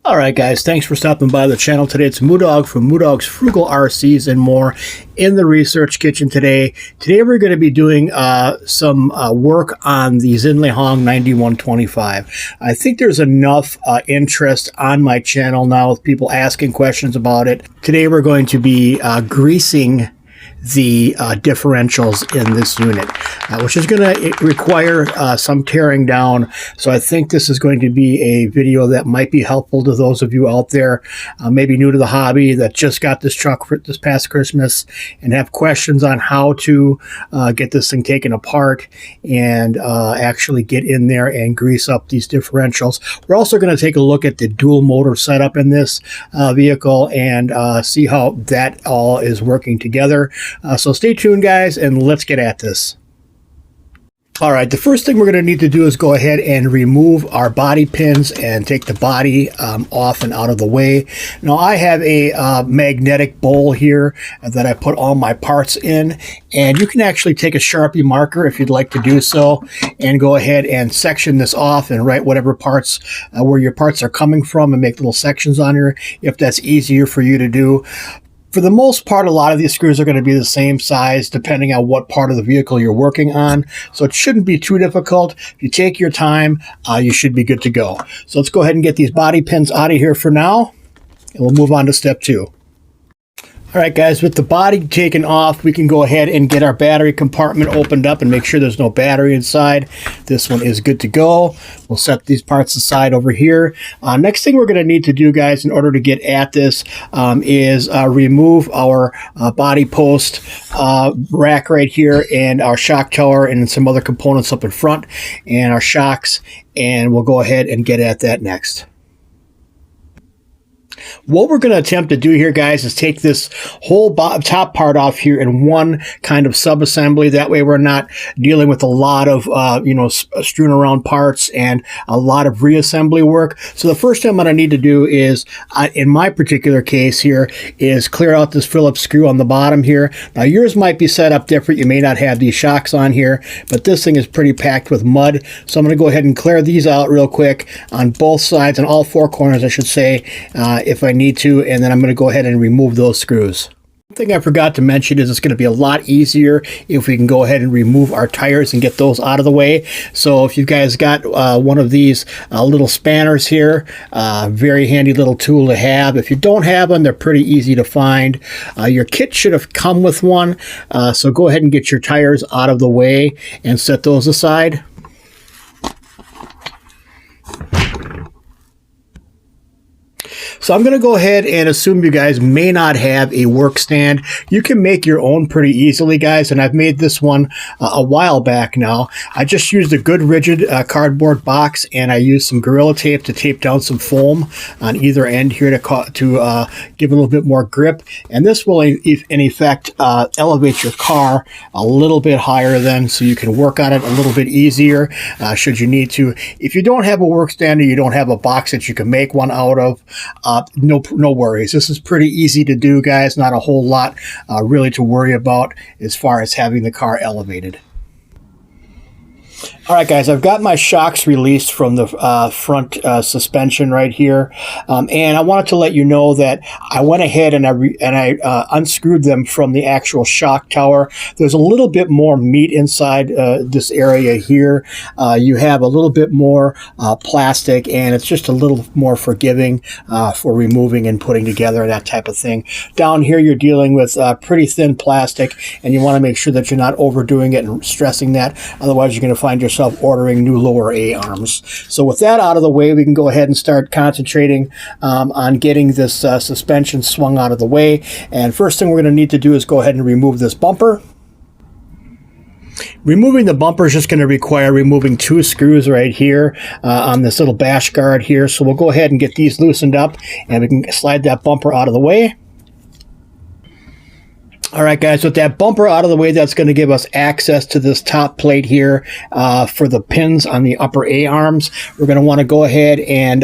All right, guys, thanks for stopping by the channel today. It's Moodog from Moodog's Frugal RCs and more in the research kitchen today. Today we're going to be doing some work on the XINLEHONG 9125. I think there's enough interest on my channel now with people asking questions about it. Today we're going to be greasing the differentials in this unit, which is going to require some tearing down. So I think this is going to be a video that might be helpful to those of you out there maybe new to the hobby that just got this truck for this past Christmas and have questions on how to get this thing taken apart and actually get in there and grease up these differentials. We're also going to take a look at the dual motor setup in this vehicle and see how that all is working together. So stay tuned, guys, and let's get at this. All right, the first thing we're going to need to do is go ahead and remove our body pins and take the body off and out of the way. Now, I have a magnetic bowl here that I put all my parts in, and you can actually take a Sharpie marker if you'd like to do so and go ahead and section this off and write whatever parts where your parts are coming from and make little sections on here if that's easier for you to do. For the most part, a lot of these screws are going to be the same size depending on what part of the vehicle you're working on. So it shouldn't be too difficult. If you take your time, you should be good to go. So let's go ahead and get these body pins out of here for now, and we'll move on to step 2. All right, guys, with the body taken off, we can go ahead and get our battery compartment opened up and make sure there's no battery inside. This one is good to go. We'll set these parts aside over here. Next thing we're going to need to do, guys, in order to get at this is remove our body post rack right here and our shock tower and some other components up in front and our shocks, and we'll go ahead and get at that next. What we're going to attempt to do here, guys, is take this whole top part off here in one kind of sub-assembly. That way we're not dealing with a lot of, strewn around parts and a lot of reassembly work. So the first thing I'm going to need to do is, in my particular case here, is clear out this Phillips screw on the bottom here. Now, yours might be set up different. You may not have these shocks on here, but this thing is pretty packed with mud. So I'm going to go ahead and clear these out real quick on both sides, on all 4 corners, I should say, if I need to, and then I'm going to go ahead and remove those screws. One thing I forgot to mention is it's going to be a lot easier if we can go ahead and remove our tires and get those out of the way. So if you guys got one of these little spanners here, very handy little tool to have. If you don't have them, they're pretty easy to find. Your kit should have come with one, so go ahead and get your tires out of the way and set those aside. So I'm going to go ahead and assume you guys may not have a work stand. You can make your own pretty easily, guys, and I've made this one a while back now. I just used a good rigid cardboard box, and I used some Gorilla Tape to tape down some foam on either end here to give a little bit more grip. And this will, in effect, elevate your car a little bit higher then, so you can work on it a little bit easier should you need to. If you don't have a work stand or you don't have a box that you can make one out of, no worries. This is pretty easy to do, guys. Not a whole lot really to worry about as far as having the car elevated. All right, guys, I've got my shocks released from the front suspension right here, and I wanted to let you know that I went ahead and I unscrewed them from the actual shock tower. There's a little bit more meat inside this area here. You have a little bit more plastic, and it's just a little more forgiving for removing and putting together, that type of thing. Down here, you're dealing with pretty thin plastic, and you want to make sure that you're not overdoing it and stressing that. Otherwise, you're going to find yourself ordering new lower A arms. So with that out of the way, we can go ahead and start concentrating on getting this suspension swung out of the way. And first thing we're going to need to do is go ahead and remove this bumper. Removing the bumper is just going to require removing 2 screws right here on this little bash guard here. So we'll go ahead and get these loosened up, and we can slide that bumper out of the way. All right, guys, with that bumper out of the way, that's going to give us access to this top plate here for the pins on the upper A arms. We're going to want to go ahead and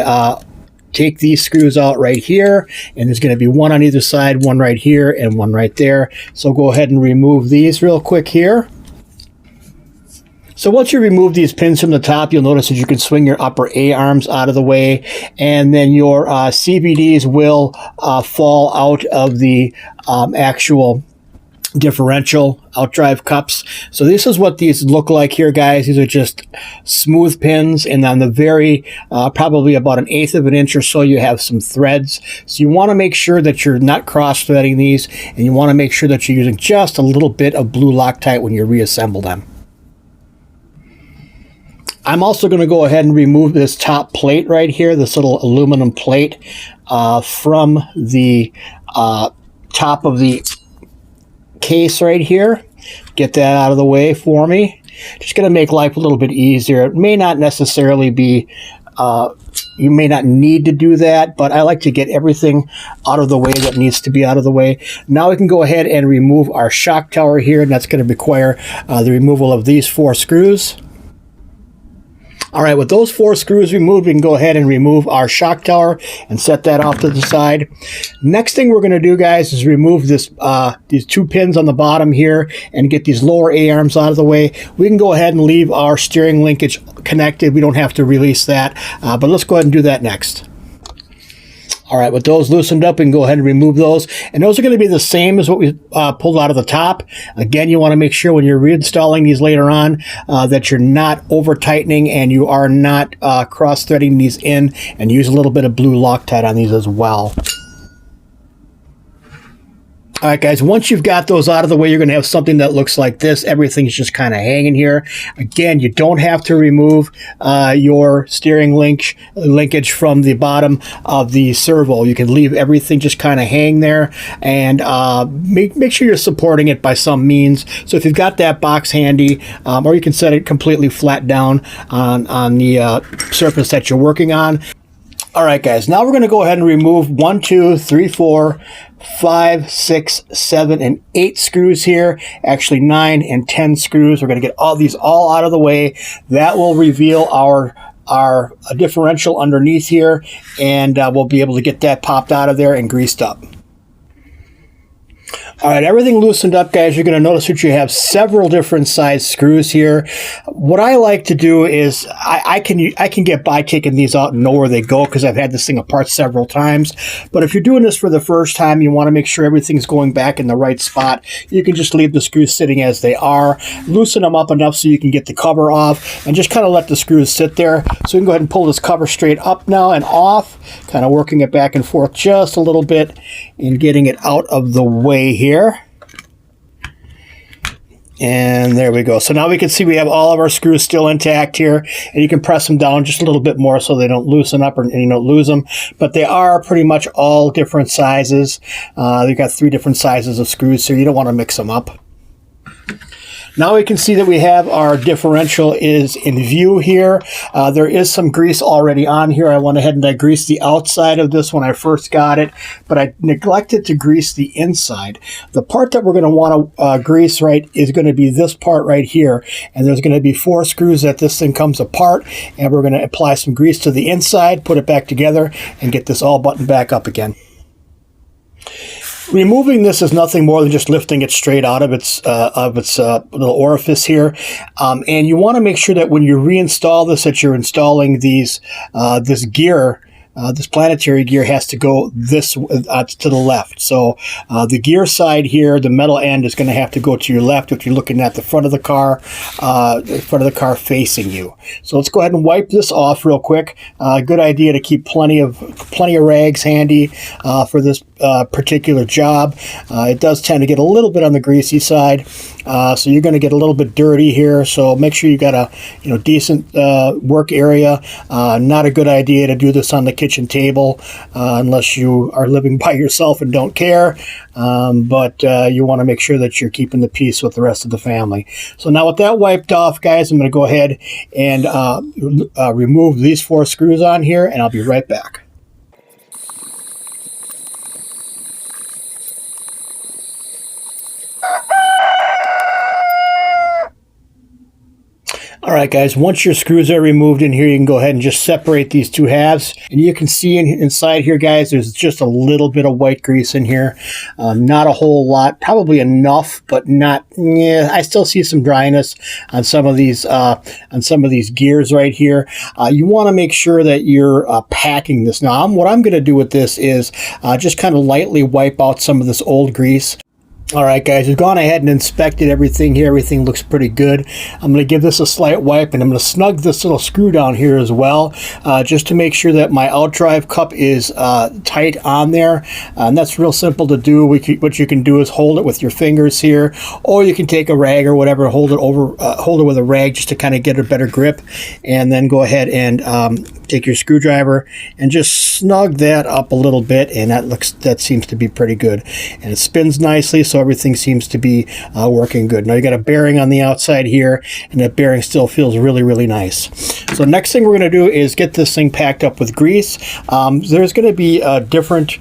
take these screws out right here, and there's going to be one on either side, one right here and one right there. So go ahead and remove these real quick here. So once you remove these pins from the top, you'll notice that you can swing your upper A arms out of the way, and then your CVDs will fall out of the actual differential outdrive cups. So this is what these look like here, guys. These are just smooth pins, and on the very probably about 1/8 of an inch or so, you have some threads. So you want to make sure that you're not cross threading these, and you want to make sure that you're using just a little bit of blue Loctite when you reassemble them. I'm also going to go ahead and remove this top plate right here, this little aluminum plate from the top of the case right here. Get that out of the way for me. Just going to make life a little bit easier. It may not necessarily be, you may not need to do that, but I like to get everything out of the way that needs to be out of the way. Now we can go ahead and remove our shock tower here, and that's going to require the removal of these 4 screws. All right, with those 4 screws removed, we can go ahead and remove our shock tower and set that off to the side. Next thing we're going to do, guys, is remove this these 2 pins on the bottom here and get these lower A-arms out of the way. We can go ahead and leave our steering linkage connected. We don't have to release that, but let's go ahead and do that next. All right, with those loosened up, we can go ahead and remove those. And those are going to be the same as what we pulled out of the top. Again, you want to make sure when you're reinstalling these later on that you're not over-tightening and you are not cross-threading these in, and use a little bit of blue Loctite on these as well. All right, guys, once you've got those out of the way, you're going to have something that looks like this. Everything's just kind of hanging here. Again, you don't have to remove your steering linkage from the bottom of the servo. You can leave everything just kind of hang there, and make sure you're supporting it by some means. So if you've got that box handy, or you can set it completely flat down on the surface that you're working on. All right, guys, now we're going to go ahead and remove 1, 2, 3, 4, 5, 6, 7, and 8 screws here. Actually 9 and 10 screws. We're going to get all these all out of the way. That will reveal our differential underneath here, and we'll be able to get that popped out of there and greased up. All right, everything loosened up, guys. You're going to notice that you have several different size screws here. What I like to do is I can get by taking these out and know where they go because I've had this thing apart several times. But if you're doing this for the first time, you want to make sure everything's going back in the right spot. You can just leave the screws sitting as they are. Loosen them up enough so you can get the cover off, and just kind of let the screws sit there. So we can go ahead and pull this cover straight up now and off, kind of working it back and forth just a little bit and getting it out of the way here. And there we go. So now we can see we have all of our screws still intact here, and you can press them down just a little bit more so they don't loosen up and you don't lose them. But they are pretty much all different sizes. You've got 3 different sizes of screws, so you don't want to mix them up. Now we can see that we have our differential is in view here. There is some grease already on here. I went ahead and I greased the outside of this when I first got it, but I neglected to grease the inside. The part that we're going to want to grease right is going to be this part right here, and there's going to be 4 screws that this thing comes apart, and we're going to apply some grease to the inside, put it back together, and get this all buttoned back up again. Removing this is nothing more than just lifting it straight out of its little orifice here, and you want to make sure that when you reinstall this, that you're installing these this gear. This planetary gear has to go this to the left. So the gear side here, the metal end is going to have to go to your left if you're looking at the front of the car facing you. So let's go ahead and wipe this off real quick. Good idea to keep plenty of rags handy for this particular job. It does tend to get a little bit on the greasy side, so you're going to get a little bit dirty here. So make sure you got a decent work area. Not a good idea to do this on the kitchen table unless you are living by yourself and don't care, but you want to make sure that you're keeping the peace with the rest of the family. So now with that wiped off, guys, I'm going to go ahead and remove these 4 screws on here, and I'll be right back. All right, guys, once your screws are removed in here, you can go ahead and just separate these two halves. And you can see inside here, guys, there's just a little bit of white grease in here. Not a whole lot, probably enough, but not, yeah, I still see some dryness on some of these gears right here. You want to make sure that you're packing this. Now, what I'm going to do with this is just kind of lightly wipe out some of this old grease. All right, guys, we've gone ahead and inspected everything here. Everything looks pretty good. I'm going to give this a slight wipe, and I'm going to snug this little screw down here as well, just to make sure that my outdrive cup is tight on there. And that's real simple to do. What you can do is hold it with your fingers here, or you can take a rag or whatever, hold it with a rag just to kind of get a better grip, and then go ahead and take your screwdriver and just snug that up a little bit, and that seems to be pretty good. And it spins nicely, so everything seems to be working good. Now you got a bearing on the outside here, and that bearing still feels really, really nice. So next thing we're going to do is get this thing packed up with grease. There's going to be different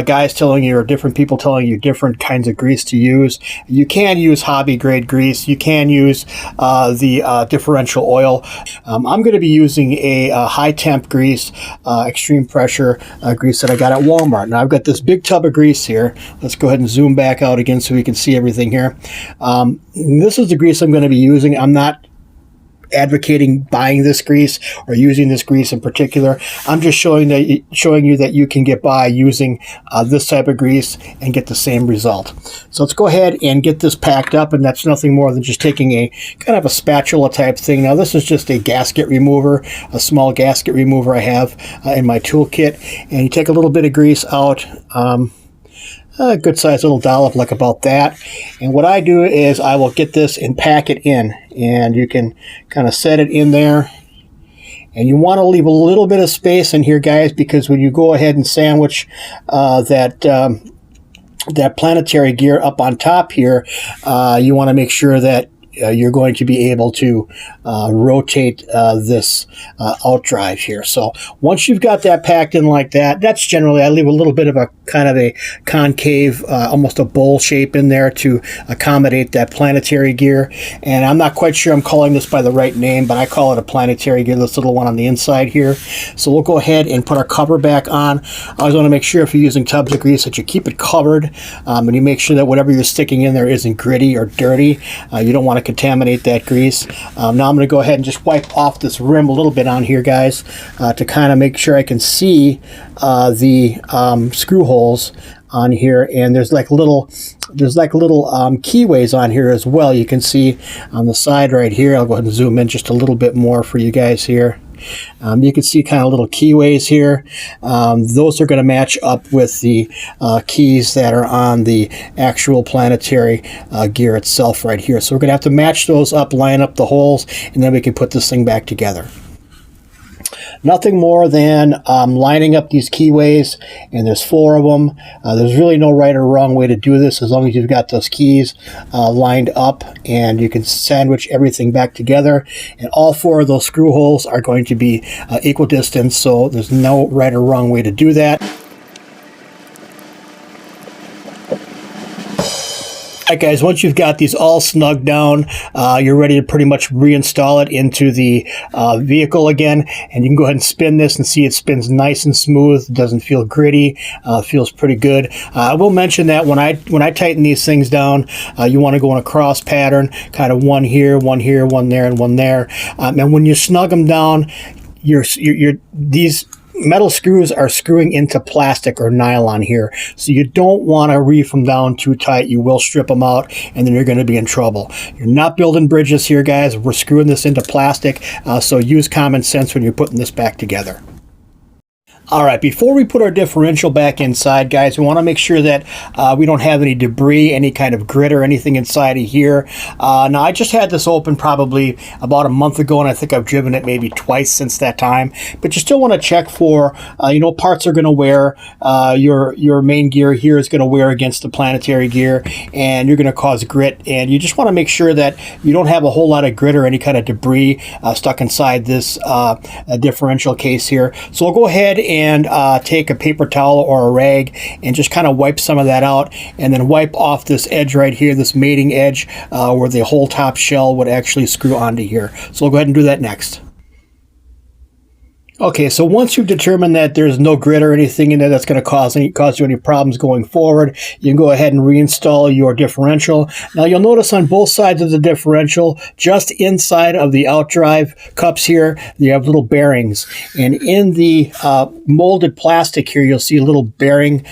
guys telling you, or different people telling you different kinds of grease to use. You can use hobby grade grease. You can use the differential oil. I'm going to be using a high temp grease, extreme pressure grease that I got at Walmart. Now I've got this big tub of grease here. Let's go ahead and zoom back out again so we can see everything here. This is the grease I'm going to be using. I'm not advocating buying this grease or using this grease in particular. I'm just showing you that you can get by using this type of grease and get the same result. So let's go ahead and get this packed up, and that's nothing more than just taking a kind of a spatula type thing. Now this is just a gasket remover, a small gasket remover I have in my toolkit, and you take a little bit of grease out, a good sized little dollop, like about that. And what I do is I will get this and pack it in, and you can kind of set it in there. And you want to leave a little bit of space in here, guys, because when you go ahead and sandwich that planetary gear up on top here, you want to make sure that you're going to be able to rotate this out drive here. So once you've got that packed in like that, that's generally, I leave a little bit of a kind of a concave, almost a bowl shape in there to accommodate that planetary gear. And I'm not quite sure I'm calling this by the right name, but I call it a planetary gear, this little one on the inside here. So we'll go ahead and put our cover back on. I always want to make sure if you're using tubs of grease that you keep it covered, and you make sure that whatever you're sticking in there isn't gritty or dirty. You don't want to contaminate that grease. Now I'm going to go ahead and just wipe off this rim a little bit on here, guys, to kind of make sure I can see the screw holes on here. And there's like little keyways on here as well. You can see on the side right here. I'll go ahead and zoom in just a little bit more for you guys here. You can see kind of little keyways here. Those are going to match up with the keys that are on the actual planetary gear itself right here. So we're going to have to match those up, line up the holes, and then we can put this thing back together. Nothing more than lining up these keyways, and there's 4 of them. There's really no right or wrong way to do this as long as you've got those keys lined up, and you can sandwich everything back together. And all 4 of those screw holes are going to be equal distance, so there's no right or wrong way to do that. All right, guys, once you've got these all snugged down, you're ready to pretty much reinstall it into the vehicle again. And you can go ahead and spin this and see it spins nice and smooth. It doesn't feel gritty. Feels pretty good. I will mention that when I tighten these things down, you want to go in a cross pattern, kind of one here, one there, and one there. And when you snug them down, these metal screws are screwing into plastic or nylon here, so you don't want to reef them down too tight. You will strip them out, and then you're going to be in trouble. You're not building bridges here, guys. We're screwing this into plastic, so use common sense when you're putting this back together. All right, before we put our differential back inside, guys, we want to make sure that we don't have any debris, any kind of grit or anything inside of here. Now, I just had this open probably about a month ago, and I think I've driven it maybe twice since that time. But you still want to check for, parts are going to wear. Your main gear here is going to wear against the planetary gear, and you're going to cause grit. And you just want to make sure that you don't have a whole lot of grit or any kind of debris stuck inside this differential case here. So we'll go ahead and take a paper towel or a rag and just kind of wipe some of that out, and then wipe off this edge right here, this mating edge where the whole top shell would actually screw onto here. So we'll go ahead and do that next. Okay, so once you've determined that there's no grit or anything in there that's going to cause you any problems going forward, you can go ahead and reinstall your differential. Now you'll notice on both sides of the differential, just inside of the outdrive cups here, you have little bearings. And in the molded plastic here, you'll see a little bearing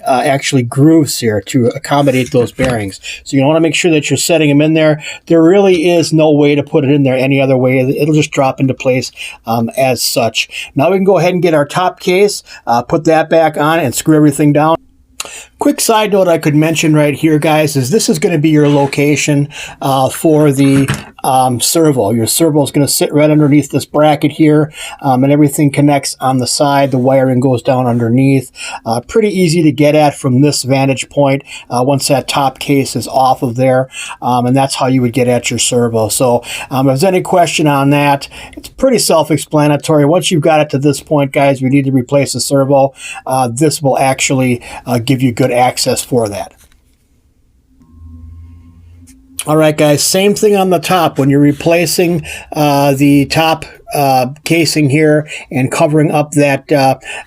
actually grooves here to accommodate those bearings. So you want to make sure that you're setting them in there. There really is no way to put it in there any other way. It'll just drop into place as such. Now we can go ahead and get our top case, put that back on and screw everything down. Quick side note I could mention right here, guys, is this is going to be your location for the servo. Your servo is going to sit right underneath this bracket here, and everything connects on the side. The wiring goes down underneath. Pretty easy to get at from this vantage point once that top case is off of there, and that's how you would get at your servo. So if there's any question on that, it's pretty self-explanatory. Once you've got it to this point, guys, we need to replace the servo. This will actually give you good access for that. All right, guys, same thing on the top. When you're replacing the top casing here and covering up that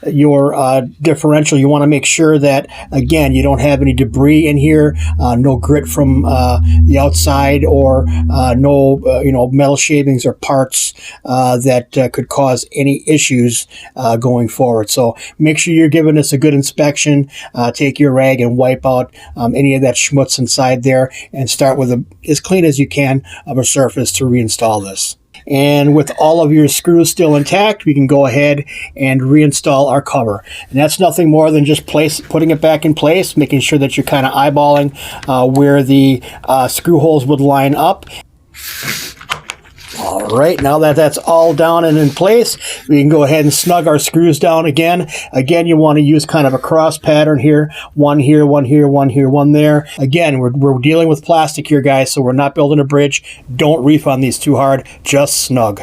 your differential, you want to make sure that, again, you don't have any debris in here, no grit from the outside, or no metal shavings or parts that could cause any issues going forward. So make sure you're giving this a good inspection. Take your rag and wipe out any of that schmutz inside there, and start with as clean as you can of a surface to reinstall this. And with all of your screws still intact, we can go ahead and reinstall our cover. And that's nothing more than just putting it back in place, making sure that you're kind of eyeballing where the screw holes would line up. All right, now that that's all down and in place, we can go ahead and snug our screws down again. Again, you want to use kind of a cross pattern here. One here, one here, one here, one there. Again, we're dealing with plastic here, guys, so we're not building a bridge. Don't reef on these too hard, just snug.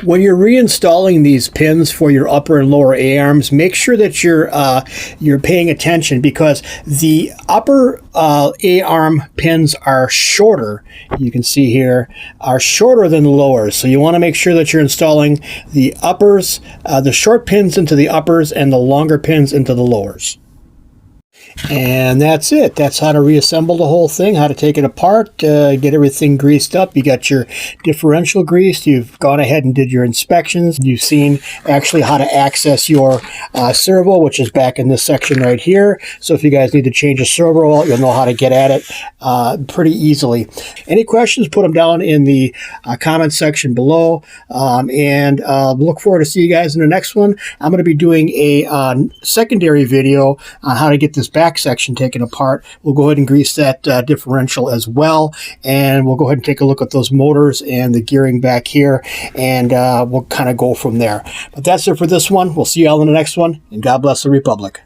When you're reinstalling these pins for your upper and lower A-arms, make sure that you're paying attention, because the upper A-arm pins are shorter. You can see here are shorter than the lowers. So you want to make sure that you're installing the uppers, the short pins into the uppers, and the longer pins into the lowers. And that's it. That's how to reassemble the whole thing, how to take it apart, get everything greased up. You got your differential greased. You've gone ahead and did your inspections. You've seen actually how to access your servo, which is back in this section right here. So if you guys need to change a servo, you'll know how to get at it pretty easily. Any questions, put them down in the comment section below. And look forward to see you guys in the next one. I'm going to be doing a secondary video on how to get this back section taken apart. We'll go ahead and grease that differential as well, and we'll go ahead and take a look at those motors and the gearing back here, and we'll kind of go from there. But that's it for this one. We'll see you all in the next one, and God bless the Republic.